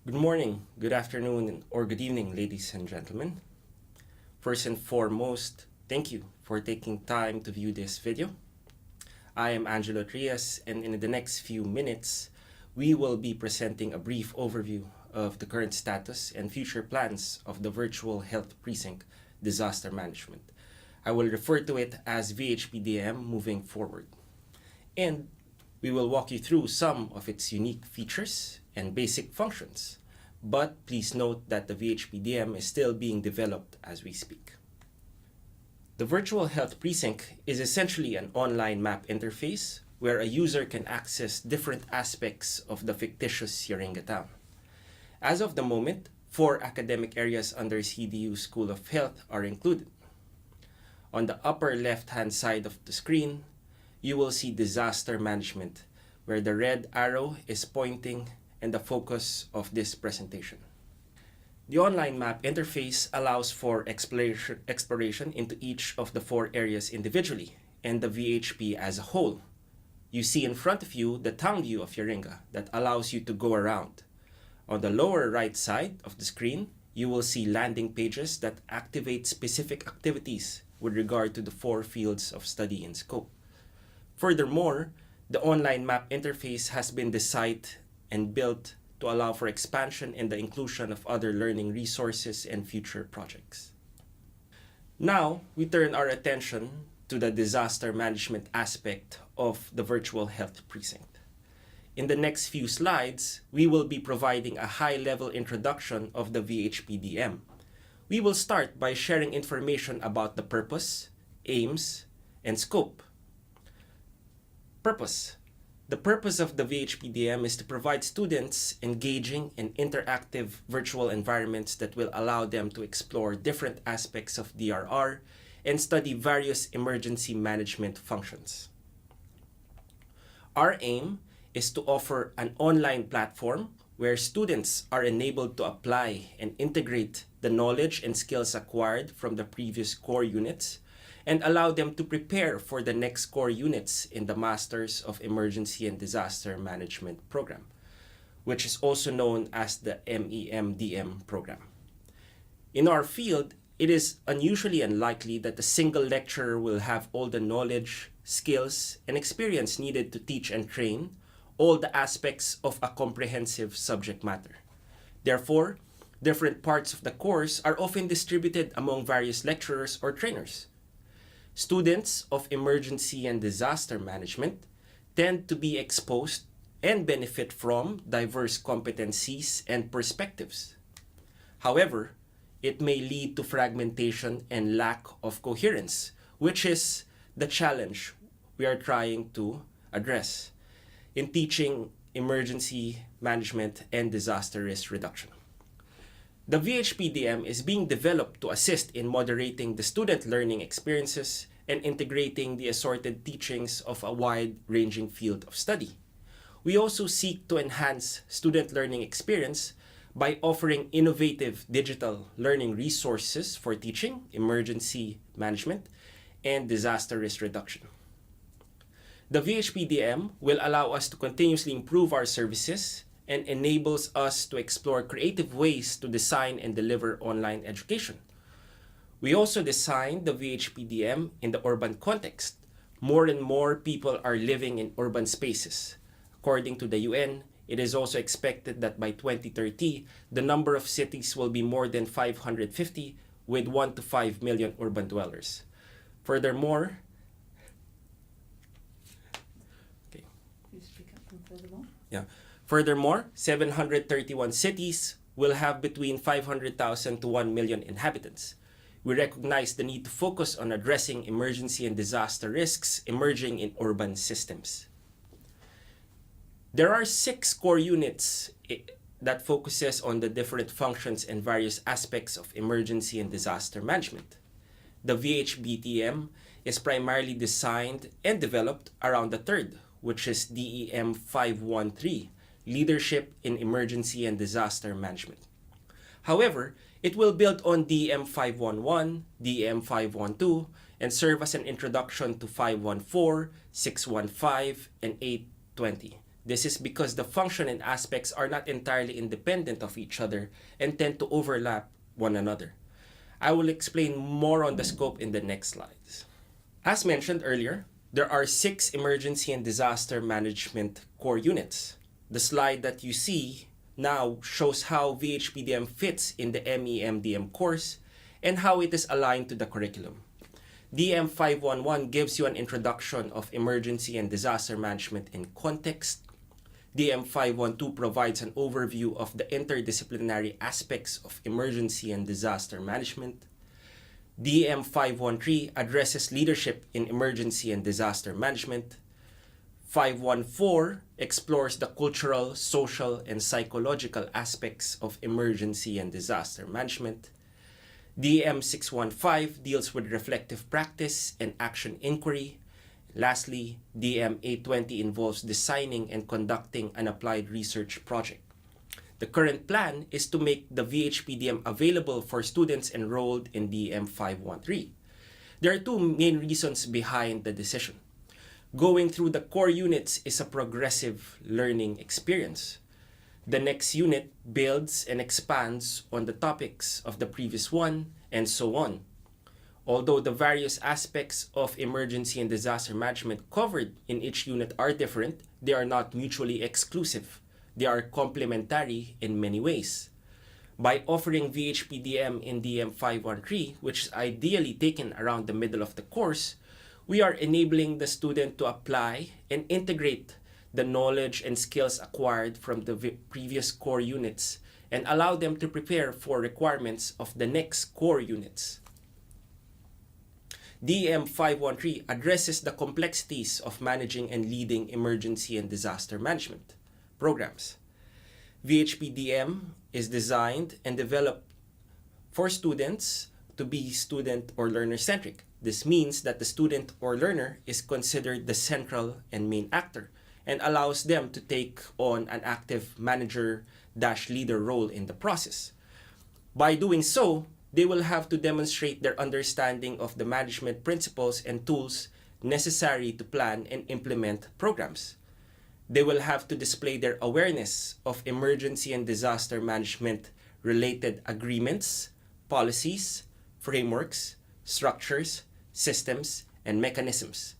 Good morning, good afternoon, or good evening, ladies and gentlemen. First and foremost, thank you for taking time to view this video. I am Angelo Trias, and in the next few minutes, we will be presenting a brief overview of the current status and future plans of the Virtual Health Precinct Disaster Management. I will refer to it as VHPDM moving forward. And we will walk you through some of its unique features and basic functions. But please note that the VHPDM is still being developed as we speak. The Virtual Health Precinct is essentially an online map interface where a user can access different aspects of the fictitious Yaringa town. As of the moment, 4 academic areas under CDU School of Health are included. On the upper left-hand side of the screen, you will see disaster management, where the red arrow is pointing and the focus of this presentation. The online map interface allows for exploration into each of the 4 areas individually and the VHP as a whole. You see in front of you the town view of Yaringa that allows you to go around. On the lower right side of the screen, you will see landing pages that activate specific activities with regard to the 4 fields of study in scope. Furthermore, the online map interface has been designed and built to allow for expansion and the inclusion of other learning resources and future projects. Now, we turn our attention to the disaster management aspect of the Virtual Health Precinct. In the next few slides, we will be providing a high-level introduction of the VHPDM. We will start by sharing information about the purpose, aims, and scope. Purpose. The purpose of the VHPDM is to provide students engaging and interactive virtual environments that will allow them to explore different aspects of DRR and study various emergency management functions. Our aim is to offer an online platform where students are enabled to apply and integrate the knowledge and skills acquired from the previous core units and allow them to prepare for the next core units in the Masters of Emergency and Disaster Management program, which is also known as the MEMDM program. In our field, it is unusually unlikely that a single lecturer will have all the knowledge, skills, and experience needed to teach and train all the aspects of a comprehensive subject matter. Therefore, different parts of the course are often distributed among various lecturers or trainers. Students of emergency and disaster management tend to be exposed and benefit from diverse competencies and perspectives. However, it may lead to fragmentation and lack of coherence, which is the challenge we are trying to address in teaching emergency management and disaster risk reduction. The VHPDM is being developed to assist in moderating the student learning experiences and integrating the assorted teachings of a wide-ranging field of study. We also seek to enhance student learning experience by offering innovative digital learning resources for teaching, emergency management, and disaster risk reduction. The VHPDM will allow us to continuously improve our services and enables us to explore creative ways to design and deliver online education. We also designed the VHPDM in the urban context. More and more people are living in urban spaces. According to the UN, it is also expected that by 2030, the number of cities will be more than 550 with 1 to 5 million urban dwellers. Furthermore, Furthermore, 731 cities will have between 500,000 to 1 million inhabitants. We recognize the need to focus on addressing emergency and disaster risks emerging in urban systems. There are 6 core units that focuses on the different functions and various aspects of emergency and disaster management. The VHBTM is primarily designed and developed around the third, which is DEM 513, Leadership in Emergency and Disaster Management. However, it will build on DEM 511, DEM 512, and serve as an introduction to 514, 615, and 820. This is because the function and aspects are not entirely independent of each other and tend to overlap one another. I will explain more on the scope in the next slides. As mentioned earlier, there are 6 emergency and disaster management core units. The slide that you see now shows how VHPDM fits in the MEMDM course and how it is aligned to the curriculum. DM 511 gives you an introduction of emergency and disaster management in context. DM 512 provides an overview of the interdisciplinary aspects of emergency and disaster management. DM 513 addresses leadership in emergency and disaster management. 514 explores the cultural, social, and psychological aspects of emergency and disaster management. DM 615 deals with reflective practice and action inquiry. Lastly, DM 820 involves designing and conducting an applied research project. The current plan is to make the VHPDM available for students enrolled in DM 513. There are 2 main reasons behind the decision. Going through the core units is a progressive learning experience. The next unit builds and expands on the topics of the previous one, and so on. Although the various aspects of emergency and disaster management covered in each unit are different, they are not mutually exclusive. They are complementary in many ways. By offering VHPDM in DM 513, which is ideally taken around the middle of the course, we are enabling the student to apply and integrate the knowledge and skills acquired from the previous core units and allow them to prepare for requirements of the next core units. DM 513 addresses the complexities of managing and leading emergency and disaster management programs. VHPDM is designed and developed for students to be student or learner-centric. This means that the student or learner is considered the central and main actor and allows them to take on an active manager-leader role in the process. By doing so, they will have to demonstrate their understanding of the management principles and tools necessary to plan and implement programs. They will have to display their awareness of emergency and disaster management related agreements, policies, frameworks, structures, systems, and mechanisms.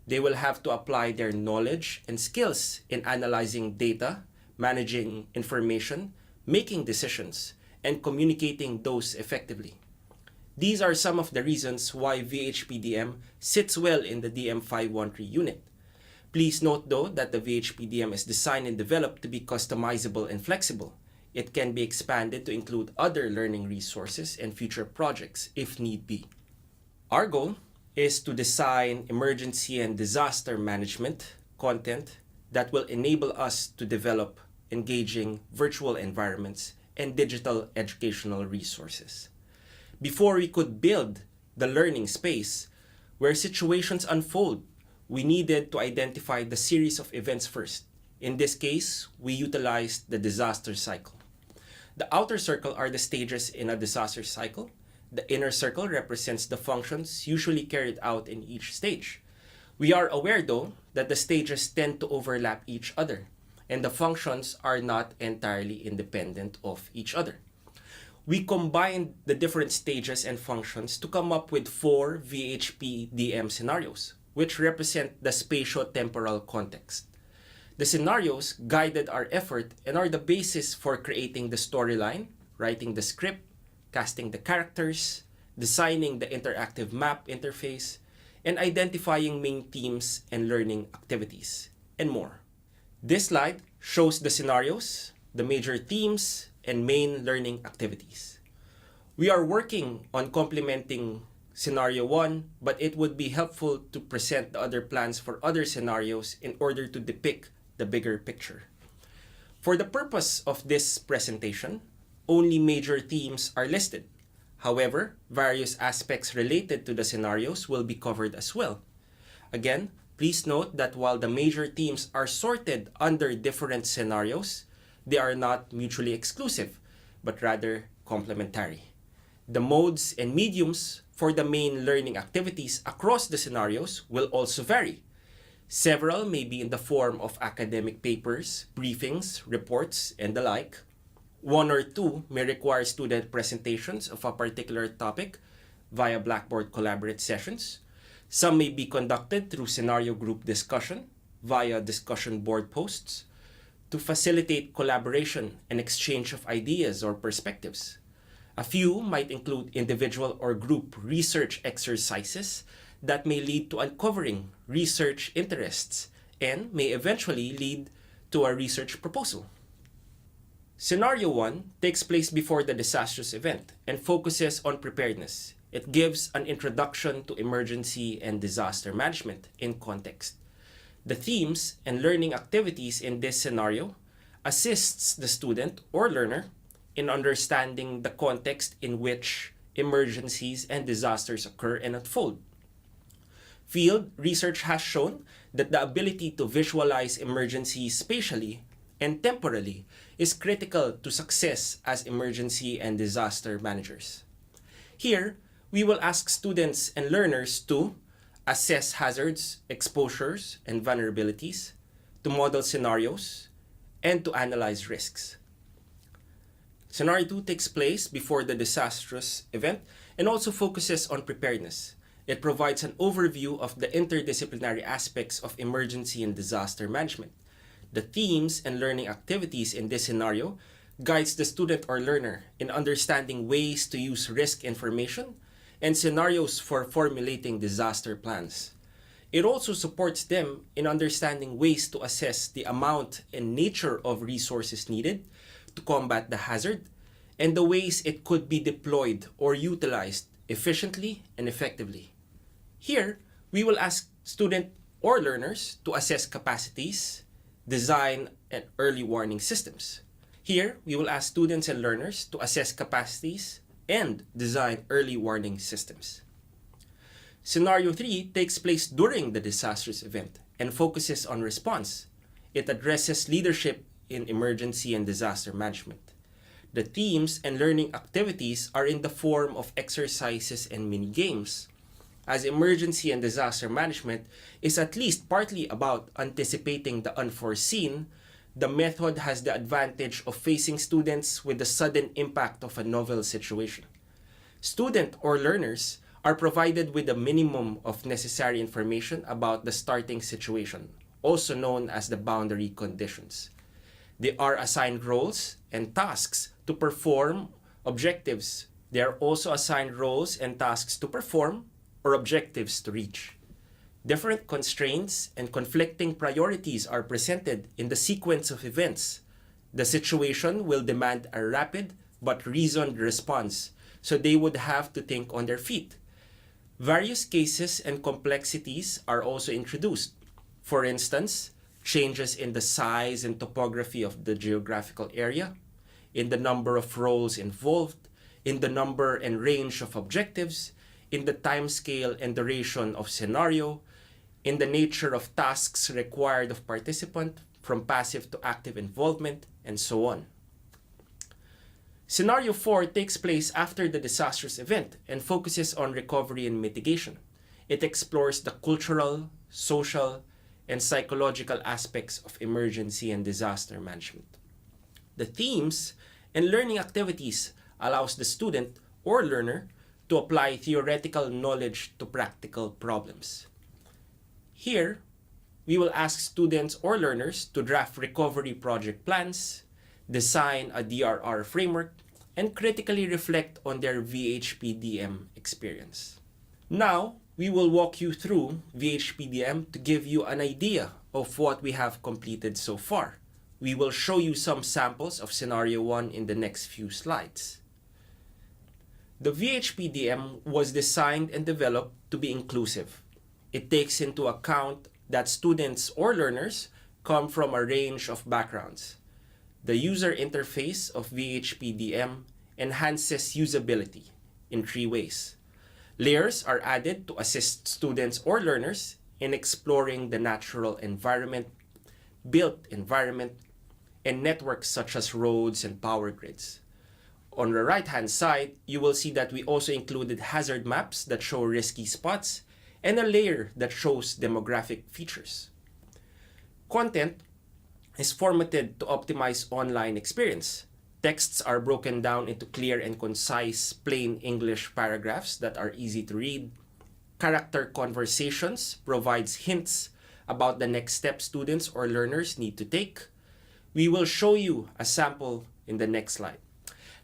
They will have to apply their knowledge and skills in analyzing data, managing information, making decisions, and communicating those effectively. These are some of the reasons why VHPDM sits well in the DM 513 unit. Please note though that the VHPDM is designed and developed to be customizable and flexible. It can be expanded to include other learning resources and future projects if need be. Our goal is to design emergency and disaster management content that will enable us to develop engaging virtual environments and digital educational resources. Before we could build the learning space where situations unfold, we needed to identify the series of events first. In this case, we utilized the disaster cycle. The outer circle are the stages in a disaster cycle. The inner circle represents the functions usually carried out in each stage. We are aware though that the stages tend to overlap each other and the functions are not entirely independent of each other. We combined the different stages and functions to come up with 4 VHP-DM scenarios, which represent the spatio-temporal context. The scenarios guided our effort and are the basis for creating the storyline, writing the script, casting the characters, designing the interactive map interface, and identifying main themes and learning activities, and more. This slide shows the scenarios, the major themes, and main learning activities. We are working on complementing Scenario 1, but it would be helpful to present the other plans for other scenarios in order to depict the bigger picture. For the purpose of this presentation, only major themes are listed. However, various aspects related to the scenarios will be covered as well. Again, please note that while the major themes are sorted under different scenarios, they are not mutually exclusive, but rather complementary. The modes and mediums for the main learning activities across the scenarios will also vary. Several may be in the form of academic papers, briefings, reports, and the like. One or two may require student presentations of a particular topic via Blackboard Collaborate sessions. Some may be conducted through scenario group discussion via discussion board posts to facilitate collaboration and exchange of ideas or perspectives. A few might include individual or group research exercises that may lead to uncovering research interests and may eventually lead to a research proposal. Scenario 1 takes place before the disastrous event and focuses on preparedness. It gives an introduction to emergency and disaster management in context. The themes and learning activities in this scenario assists the student or learner in understanding the context in which emergencies and disasters occur and unfold. Field research has shown that the ability to visualize emergencies spatially and temporally is critical to success as emergency and disaster managers. Here, we will ask students and learners to assess hazards, exposures, and vulnerabilities, to model scenarios, and to analyze risks. Scenario 2 takes place before the disastrous event and also focuses on preparedness. It provides an overview of the interdisciplinary aspects of emergency and disaster management. The themes and learning activities in this scenario guides the student or learner in understanding ways to use risk information and scenarios for formulating disaster plans. It also supports them in understanding ways to assess the amount and nature of resources needed to combat the hazard and the ways it could be deployed or utilized efficiently and effectively. Here, we will ask student or learners to assess capacities, design, and early warning systems. Here, we will ask students and learners to assess capacities and design early warning systems. Scenario 3 takes place during the disastrous event and focuses on response. It addresses leadership in emergency and disaster management. The themes and learning activities are in the form of exercises and mini-games, as emergency and disaster management is at least partly about anticipating the unforeseen. The method has the advantage of facing students with the sudden impact of a novel situation. Student or learners are provided with a minimum of necessary information about the starting situation, also known as the boundary conditions. They are assigned roles and tasks to perform objectives. They are also assigned roles and tasks to perform or objectives to reach. Different constraints and conflicting priorities are presented in the sequence of events. The situation will demand a rapid but reasoned response, so they would have to think on their feet. Various cases and complexities are also introduced. For instance, changes in the size and topography of the geographical area, in the number of roles involved, in the number and range of objectives, in the time scale and duration of scenario, in the nature of tasks required of participant from passive to active involvement, and so on. Scenario 4 takes place after the disastrous event and focuses on recovery and mitigation. It explores the cultural, social, and psychological aspects of emergency and disaster management. The themes and learning activities allows the student or learner to apply theoretical knowledge to practical problems. Here, we will ask students or learners to draft recovery project plans, design a DRR framework, and critically reflect on their VHP-DM experience. Now, we will walk you through VHP-DM to give you an idea of what we have completed so far. We will show you some samples of Scenario 1 in the next few slides. The VHP-DM was designed and developed to be inclusive. It takes into account that students or learners come from a range of backgrounds. The user interface of VHP-DM enhances usability in 3 ways. Layers are added to assist students or learners in exploring the natural environment, built environment, and networks such as roads and power grids. On the right-hand side, you will see that we also included hazard maps that show risky spots and a layer that shows demographic features. Content is formatted to optimize online experience. Texts are broken down into clear and concise plain English paragraphs that are easy to read. Character conversations provides hints about the next step students or learners need to take. We will show you a sample in the next slide.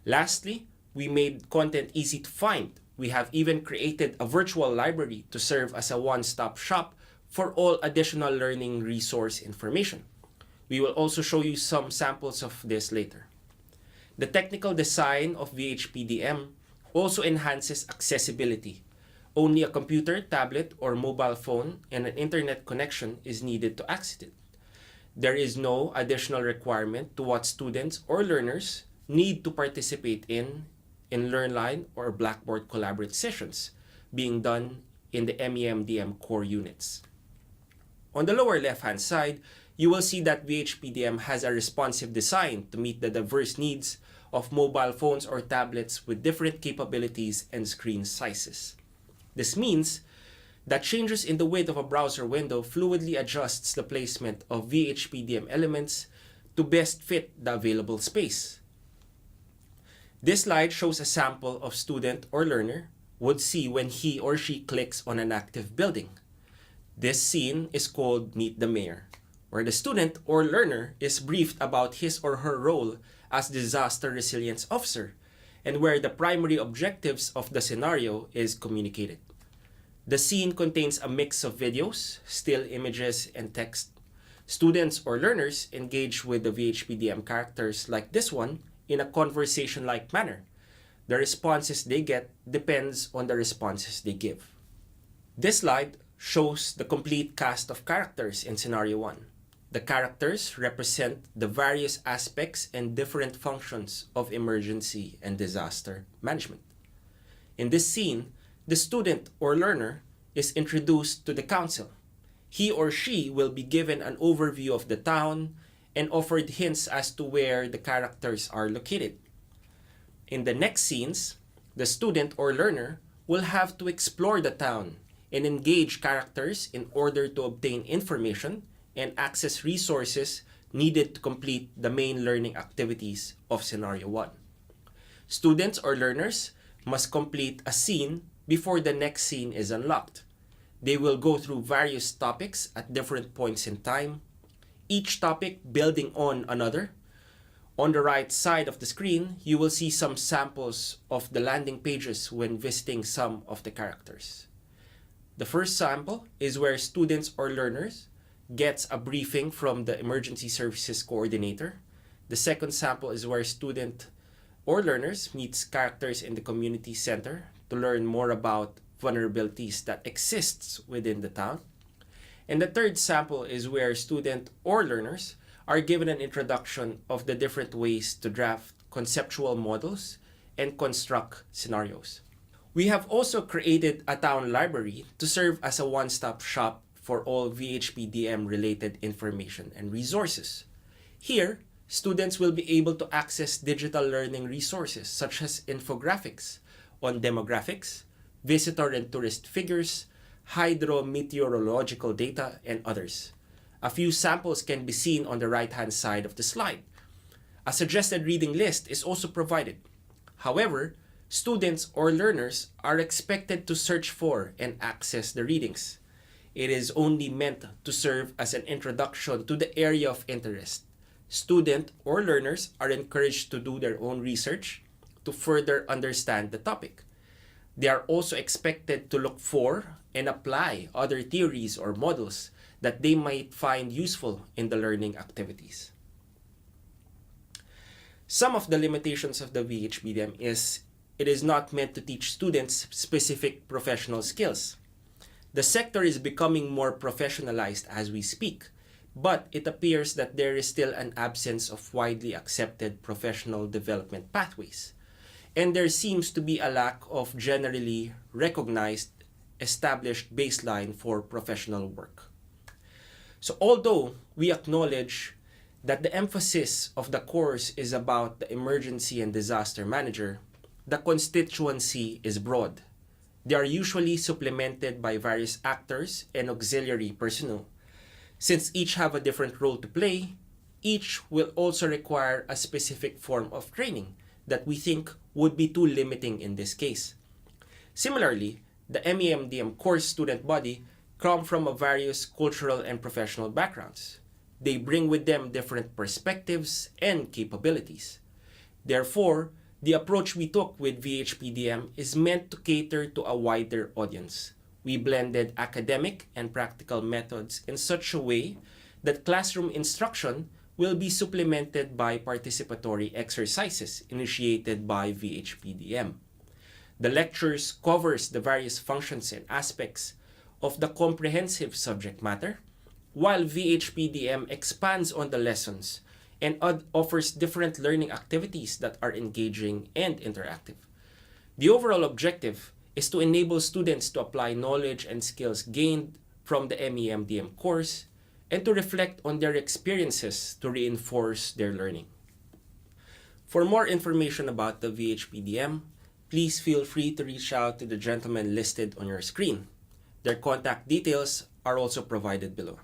Lastly, we made content easy to find. We have even created a virtual library to serve as a one-stop shop for all additional learning resource information. We will also show you some samples of this later. The technical design of VHPDM also enhances accessibility. Only a computer, tablet, or mobile phone and an internet connection is needed to access it. There is no additional requirement to what students or learners need to participate in LearnLine or Blackboard collaborative sessions being done in the MEMDM core units. On the lower left-hand side, you will see that VHPDM has a responsive design to meet the diverse needs of mobile phones or tablets with different capabilities and screen sizes. This means that changes in the width of a browser window fluidly adjusts the placement of VHPDM elements to best fit the available space. This slide shows a sample of student or learner would see when he or she clicks on an active building. This scene is called Meet the Mayor, where the student or learner is briefed about his or her role as disaster resilience officer and where the primary objectives of the scenario is communicated. The scene contains a mix of videos, still images, and text. Students or learners engage with the VHPDM characters like this one in a conversation-like manner. The responses they get depends on the responses they give. This slide shows the complete cast of characters in Scenario 1. The characters represent the various aspects and different functions of emergency and disaster management. In this scene, the student or learner is introduced to the council. He or she will be given an overview of the town and offered hints as to where the characters are located. In the next scenes, the student or learner will have to explore the town and engage characters in order to obtain information and access resources needed to complete the main learning activities of Scenario 1. Students or learners must complete a scene before the next scene is unlocked. They will go through various topics at different points in time, each topic building on another. On the right side of the screen, you will see some samples of the landing pages when visiting some of the characters. The first sample is where students or learners gets a briefing from the Emergency Services Coordinator. The second sample is where student or learners meets characters in the community center to learn more about vulnerabilities that exists within the town. And the third sample is where student or learners are given an introduction of the different ways to draft conceptual models and construct scenarios. We have also created a town library to serve as a one-stop shop for all VHPDM related information and resources. Here, students will be able to access digital learning resources such as infographics on demographics, visitor and tourist figures, hydrometeorological data, and others. A few samples can be seen on the right-hand side of the slide. A suggested reading list is also provided. However, students or learners are expected to search for and access the readings. It is only meant to serve as an introduction to the area of interest. Students or learners are encouraged to do their own research to further understand the topic. They are also expected to look for and apply other theories or models that they might find useful in the learning activities. Some of the limitations of the VHPDM is it is not meant to teach students specific professional skills. The sector is becoming more professionalized as we speak, but it appears that there is still an absence of widely accepted professional development pathways, and there seems to be a lack of generally recognized established baseline for professional work. So although we acknowledge that the emphasis of the course is about the emergency and disaster manager, the constituency is broad. They are usually supplemented by various actors and auxiliary personnel. Since each have a different role to play, each will also require a specific form of training that we think would be too limiting in this case. Similarly, the MEMDM course student body come from a various cultural and professional backgrounds. They bring with them different perspectives and capabilities. Therefore, the approach we took with VHPDM is meant to cater to a wider audience. We blended academic and practical methods in such a way that classroom instruction will be supplemented by participatory exercises initiated by VHPDM. The lectures covers the various functions and aspects of the comprehensive subject matter, while VHPDM expands on the lessons and offers different learning activities that are engaging and interactive. The overall objective is to enable students to apply knowledge and skills gained from the MEMDM course and to reflect on their experiences to reinforce their learning. For more information about the VHPDM, please feel free to reach out to the gentlemen listed on your screen. Their contact details are also provided below.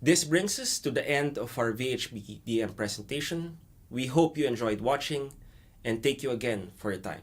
This brings us to the end of our VHPDM presentation. We hope you enjoyed watching and thank you again for your time.